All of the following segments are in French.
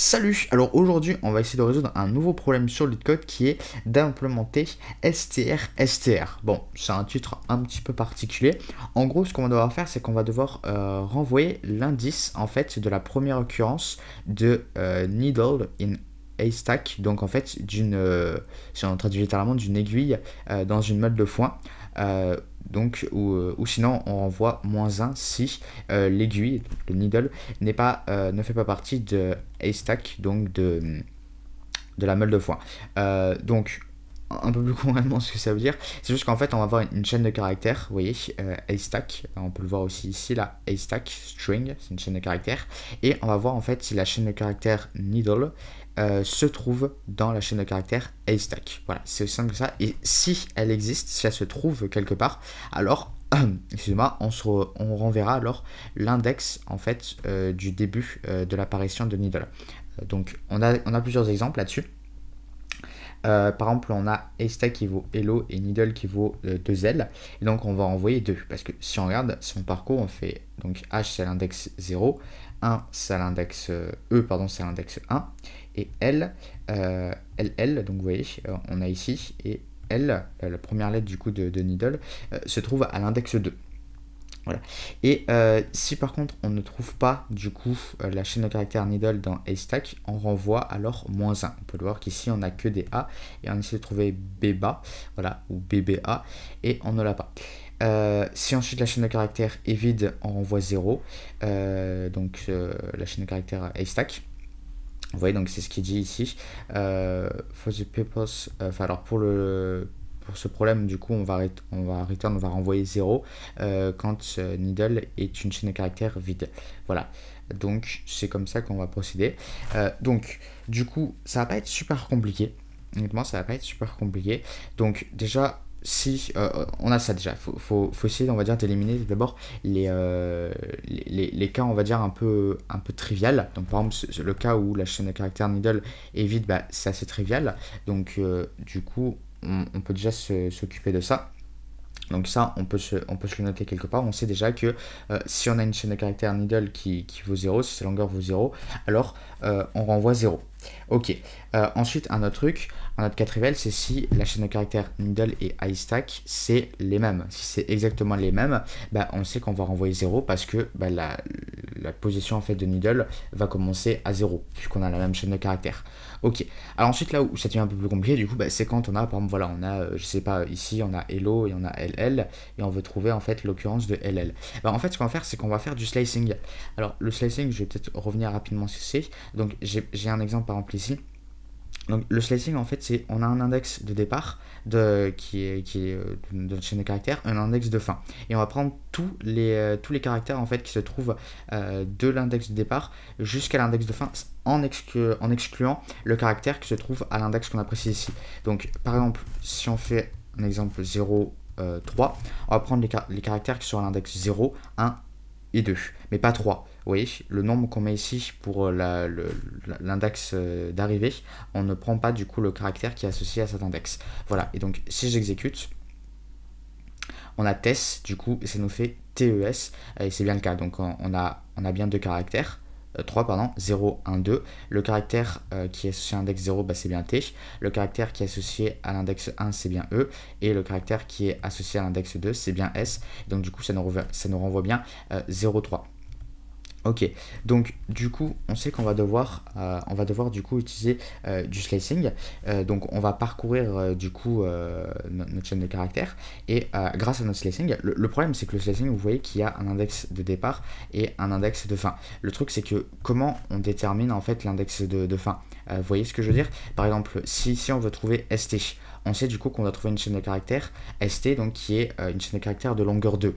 Salut! Alors aujourd'hui, on va essayer de résoudre un nouveau problème sur LeetCode qui est d'implémenter str. Bon, c'est un titre un petit peu particulier. En gros, ce qu'on va devoir faire, c'est qu'on va devoir renvoyer l'indice en fait de la première occurrence de needle in haystack. Donc en fait, si on traduit littéralement, d'une aiguille dans une meule de foin. Ou sinon on renvoie -1 si l'aiguille, le needle, ne fait pas partie de haystack, donc de la meule de foin. Donc un peu plus concrètement ce que ça veut dire, c'est juste qu'en fait on va avoir une chaîne de caractères, vous voyez, haystack, on peut le voir aussi ici, là, haystack string, c'est une chaîne de caractères, et on va voir en fait si la chaîne de caractères needle se trouve dans la chaîne de caractères haystack. Voilà, c'est aussi simple que ça, et si elle existe, si elle se trouve quelque part, alors excusez-moi, on renverra alors l'index en fait du début de l'apparition de needle. Donc on a plusieurs exemples là-dessus. Par exemple, on a haystack qui vaut hello et needle qui vaut 2L. Et donc, on va envoyer 2. Parce que si on regarde son parcours, on fait donc H c'est l'index 0, 1 c'est l'index E, pardon, c'est l'index 1. Et L, donc vous voyez, on a ici, et L, la première lettre du coup de needle, se trouve à l'index 2. Voilà. Et si par contre on ne trouve pas du coup la chaîne de caractères needle dans haystack, on renvoie alors -1. On peut le voir qu'ici on n'a que des A et on essaie de trouver BBA, voilà, ou BBA, et on ne l'a pas. Si ensuite la chaîne de caractères est vide, on renvoie 0, donc la chaîne de caractères haystack. Vous voyez, donc c'est ce qu'il dit ici. For the purpose, alors pour ce problème, du coup, on va renvoyer 0 quand needle est une chaîne de caractères vide. Voilà, donc c'est comme ça qu'on va procéder. Donc, du coup, ça va pas être super compliqué. Honnêtement, ça va pas être super compliqué. Donc, déjà, si on a ça déjà, faut essayer, on va dire, d'éliminer d'abord les cas, on va dire, un peu trivial. Donc par exemple le cas où la chaîne de caractères needle est vide, bah, c'est assez trivial, donc du coup on peut déjà s'occuper de ça. Donc ça, on peut se le noter quelque part. On sait déjà que si on a une chaîne de caractères needle qui vaut 0, si sa longueur vaut 0, alors on renvoie 0. Ok. Ensuite, un autre cas trivial, c'est si la chaîne de caractères needle et haystack, c'est les mêmes. Si c'est exactement les mêmes, bah, on sait qu'on va renvoyer 0 parce que bah, la position en fait de needle va commencer à 0, puisqu'on a la même chaîne de caractères. Ok. Alors ensuite, là où ça devient un peu plus compliqué, du coup, bah, c'est quand on a, par exemple, voilà, on a, je sais pas, ici, on a hello et on a ll, et on veut trouver en fait l'occurrence de ll. Bah, en fait, ce qu'on va faire, c'est qu'on va faire du slicing. Alors, le slicing, je vais peut-être revenir rapidement sur ce que c'est. Donc, j'ai un exemple par exemple ici. Donc le slicing, en fait, c'est on a un index de départ qui est de chaîne de caractères, un index de fin, et on va prendre tous les caractères en fait qui se trouvent de l'index de départ jusqu'à l'index de fin, en excluant le caractère qui se trouve à l'index qu'on a précisé ici. Donc par exemple, si on fait un exemple 0, 3, on va prendre les caractères qui sont à l'index 0, 1 et 2, mais pas 3. Vous voyez, le nombre qu'on met ici pour l'index d'arrivée, on ne prend pas du coup le caractère qui est associé à cet index. Voilà, et donc si j'exécute, on a TES, du coup, ça nous fait TES, et c'est bien le cas. Donc on a bien deux caractères. 3, pardon, 0, 1, 2. Le caractère qui est associé à l'index 0, bah, c'est bien T. Le caractère qui est associé à l'index 1, c'est bien E. Et le caractère qui est associé à l'index 2, c'est bien S. Donc du coup, ça nous renvoie bien 0, 3. Ok, donc du coup, on sait qu'on va devoir, du coup utiliser du slicing. Donc on va parcourir du coup notre chaîne de caractères, et grâce à notre slicing, le problème c'est que le slicing, vous voyez qu'il y a un index de départ et un index de fin. Le truc c'est que comment on détermine en fait l'index de fin. Vous voyez ce que je veux dire? Par exemple, si on veut trouver ST, on sait du coup qu'on doit trouver une chaîne de caractères ST, donc qui est une chaîne de caractères de longueur 2.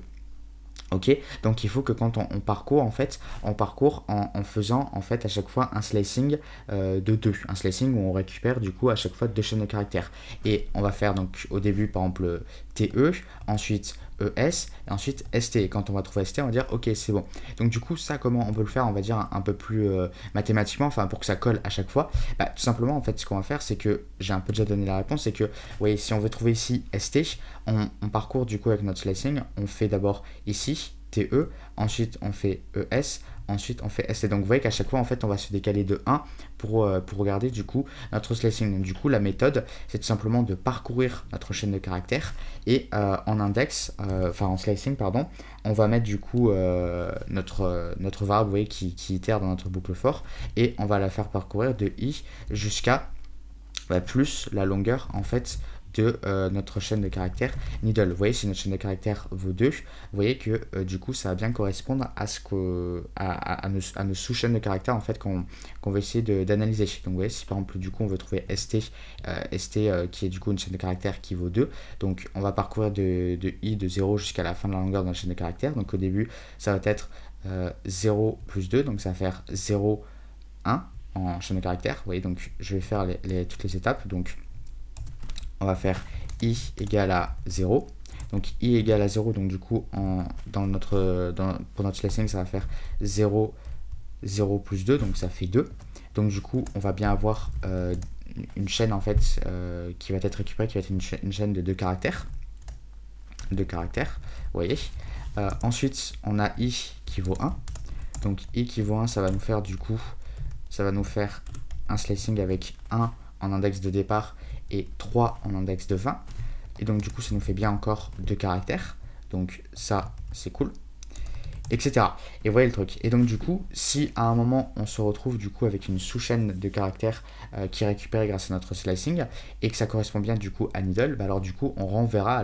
Ok, donc il faut que quand on parcourt, en fait, on parcourt en faisant en fait à chaque fois un slicing de 2, un slicing où on récupère du coup à chaque fois 2 chaînes de caractères. Et on va faire donc au début par exemple TE, ensuite ES, et ensuite ST. Et quand on va trouver ST, on va dire ok, c'est bon. Donc du coup, ça, comment on peut le faire, on va dire un peu plus mathématiquement, enfin pour que ça colle à chaque fois, bah, tout simplement en fait ce qu'on va faire, c'est que j'ai un peu déjà donné la réponse, c'est que vous voyez, si on veut trouver ici ST, on parcourt du coup avec notre slicing, on fait d'abord ici TE, ensuite on fait ES, ensuite on fait ST. Donc vous voyez qu'à chaque fois en fait on va se décaler de 1 pour regarder du coup notre slicing. Donc du coup la méthode c'est tout simplement de parcourir notre chaîne de caractères et en index, enfin en slicing pardon, on va mettre du coup notre variable, vous voyez, qui itère dans notre boucle for, et on va la faire parcourir de i jusqu'à plus la longueur en fait de notre chaîne de caractères needle. Vous voyez, si notre chaîne de caractères vaut 2, vous voyez que du coup ça va bien correspondre à ce que à nos sous-chaînes de caractères en fait qu'on va essayer d'analyser. Donc vous voyez, si par exemple du coup on veut trouver st, qui est du coup une chaîne de caractères qui vaut 2, donc on va parcourir de i de 0 jusqu'à la fin de la longueur de la chaîne de caractères. Donc au début ça va être 0 plus 2, donc ça va faire 0, 1 en chaîne de caractères. Vous voyez, donc je vais faire toutes les étapes. Donc on va faire i égale à 0. Donc i égale à 0, donc du coup pour notre slicing ça va faire 0, 0 plus 2, donc ça fait 2. Donc du coup on va bien avoir une chaîne en fait qui va être récupérée, qui va être une chaîne de 2 caractères. Vous voyez. Ensuite on a i qui vaut 1. Donc i qui vaut 1, ça va nous faire du coup, ça va nous faire un slicing avec 1 en index de départ et 3 en index de 20. Et donc du coup ça nous fait bien encore 2 caractères. Donc ça c'est cool. Etc. Et vous voyez le truc. Et donc du coup, si à un moment on se retrouve du coup avec une sous-chaîne de caractères qui est récupérée grâce à notre slicing et que ça correspond bien du coup à needle, bah alors du coup on renverra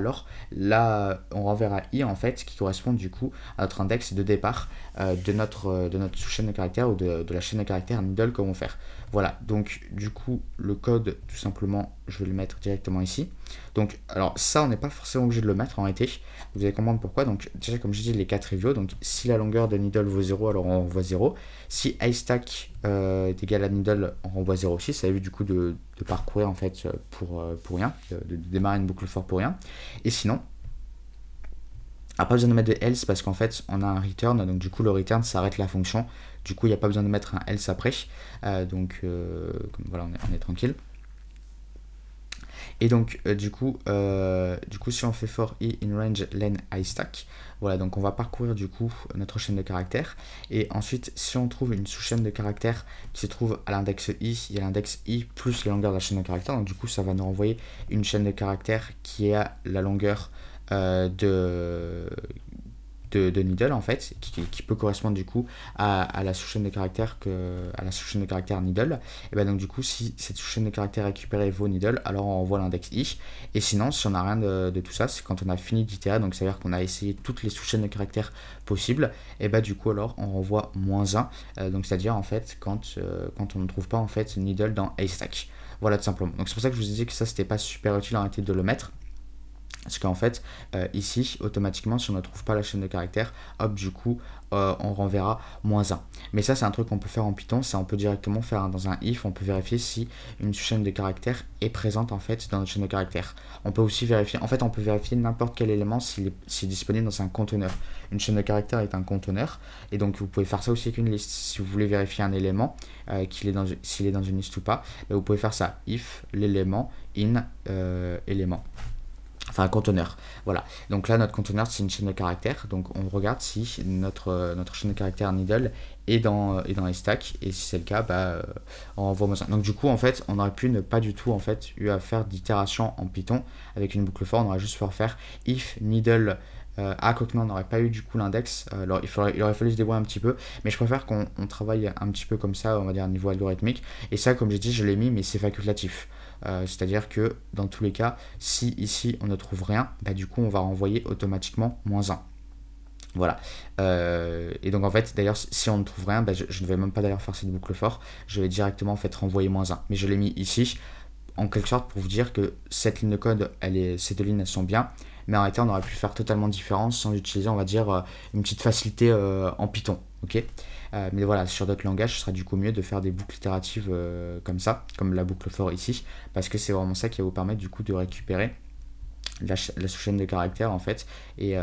i en fait qui correspond du coup à notre index de départ de notre sous-chaîne de caractères ou de la chaîne de caractères needle qu'on va faire. Voilà, donc du coup le code tout simplement je vais le mettre directement ici. Donc alors ça on n'est pas forcément obligé de le mettre en réalité, vous allez comprendre pourquoi. Donc déjà comme je dis les cas triviaux, donc si la longueur de needle vaut 0 alors on renvoie 0, si iStack est égal à needle on renvoie 0 aussi, ça évite du coup de parcourir en fait pour rien, de démarrer une boucle for pour rien. Et sinon pas besoin de mettre de else parce qu'en fait on a un return, donc du coup le return ça arrête la fonction, du coup il n'y a pas besoin de mettre un else après, donc voilà on est tranquille. Et donc du coup si on fait for i in range len iStack, voilà, donc on va parcourir du coup notre chaîne de caractères, et ensuite si on trouve une sous-chaîne de caractères qui se trouve à l'index i, il y a l'index i plus la longueur de la chaîne de caractères, donc du coup ça va nous renvoyer une chaîne de caractères qui est à la longueur de needle en fait, qui peut correspondre du coup à la sous-chaîne de caractères needle. Et ben donc du coup si cette sous-chaîne de caractères récupérée vaut needle, alors on renvoie l'index i. Et sinon si on n'a rien de tout ça, c'est quand on a fini d'itérer, donc ça veut dire qu'on a essayé toutes les sous-chaînes de caractères possibles, et ben du coup alors on renvoie -1, donc c'est à dire en fait quand on ne trouve pas en fait needle dans iStack. Voilà tout simplement. Donc c'est pour ça que je vous ai dit que ça c'était pas super utile en réalité de le mettre. Parce qu'en fait, ici, automatiquement, si on ne trouve pas la chaîne de caractères, hop, du coup, on renverra -1. Mais ça, c'est un truc qu'on peut faire en Python. Ça, on peut directement faire dans un if. On peut vérifier si une chaîne de caractères est présente, en fait, dans notre chaîne de caractères. On peut aussi vérifier, en fait, on peut vérifier n'importe quel élément s'il est disponible dans un conteneur. Une chaîne de caractères est un conteneur. Et donc, vous pouvez faire ça aussi avec une liste. Si vous voulez vérifier un élément, s'il est dans une liste ou pas, vous pouvez faire ça. If l'élément in élément. Enfin un conteneur, voilà. Donc là notre conteneur c'est une chaîne de caractères, donc on regarde si notre chaîne de caractères needle est dans iStack, et si c'est le cas, on renvoie -1. Donc du coup en fait on aurait pu ne pas du tout en fait eu à faire d'itération en Python avec une boucle for, on aurait juste pu faire if needle quoique non, on n'aurait pas eu du coup l'index, alors il aurait fallu se débrouiller un petit peu, mais je préfère qu'on travaille un petit peu comme ça, on va dire à niveau algorithmique. Et ça, comme j'ai dit, je l'ai mis, mais c'est facultatif. C'est-à-dire que dans tous les cas, si ici on ne trouve rien, du coup on va renvoyer automatiquement -1. Voilà. Et donc en fait, d'ailleurs, si on ne trouve rien, je ne vais même pas d'ailleurs faire cette boucle for, je vais directement en fait renvoyer -1. Mais je l'ai mis ici en quelque sorte pour vous dire que cette ligne de code, ces deux lignes elles sont bien, mais en réalité on aurait pu faire totalement différent sans utiliser, on va dire, une petite facilité en Python, ok. Mais voilà, sur d'autres langages, ce sera du coup mieux de faire des boucles itératives comme ça, comme la boucle for ici, parce que c'est vraiment ça qui va vous permettre du coup de récupérer la sous-chaîne de caractères en fait et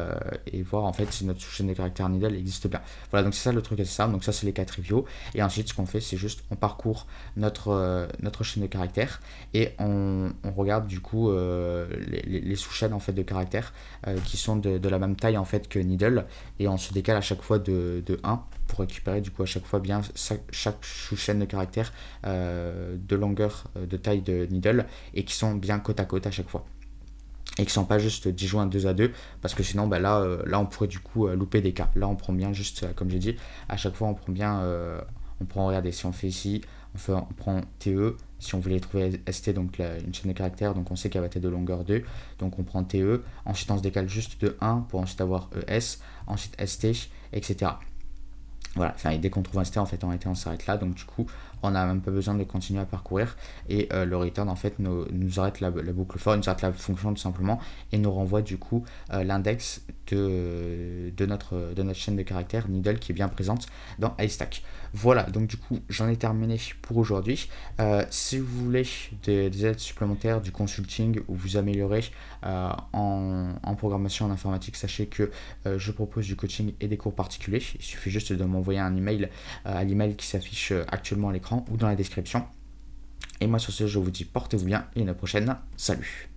voir en fait si notre sous-chaîne de caractères Needle existe bien. Voilà, donc c'est ça le truc assez simple. Donc ça c'est les 4 triviaux et ensuite ce qu'on fait c'est juste on parcourt notre chaîne de caractères et on regarde du coup les sous-chaînes en fait de caractères qui sont de la même taille en fait que Needle et on se décale à chaque fois de 1 pour récupérer du coup à chaque fois bien chaque sous-chaîne de caractères de longueur de taille de Needle et qui sont bien côte à côte à chaque fois et qui sont pas juste disjoints 2 à 2 parce que sinon bah là on pourrait du coup louper des cas. Là on prend bien juste comme j'ai dit à chaque fois on prend bien on prend regarder si on fait ici on prend TE si on voulait trouver ST donc une chaîne de caractères donc on sait qu'elle va être de longueur 2 donc on prend TE ensuite on se décale juste de 1 pour ensuite avoir ES ensuite ST etc. Voilà, enfin, et dès qu'on trouve un ST, en fait, on s'arrête là. Donc, du coup, on n'a même pas besoin de continuer à parcourir. Et le return, en fait, nous arrête la boucle for, nous arrête la fonction tout simplement. Et nous renvoie, du coup, l'index de notre chaîne de caractères Needle qui est bien présente dans Haystack. Voilà, donc, du coup, j'en ai terminé pour aujourd'hui. Si vous voulez des aides supplémentaires, du consulting ou vous améliorer en programmation en informatique, sachez que je propose du coaching et des cours particuliers. Il suffit juste de m'envoyer un email à l'email qui s'affiche actuellement à l'écran ou dans la description. Et moi sur ce, je vous dis portez-vous bien et à la prochaine. Salut!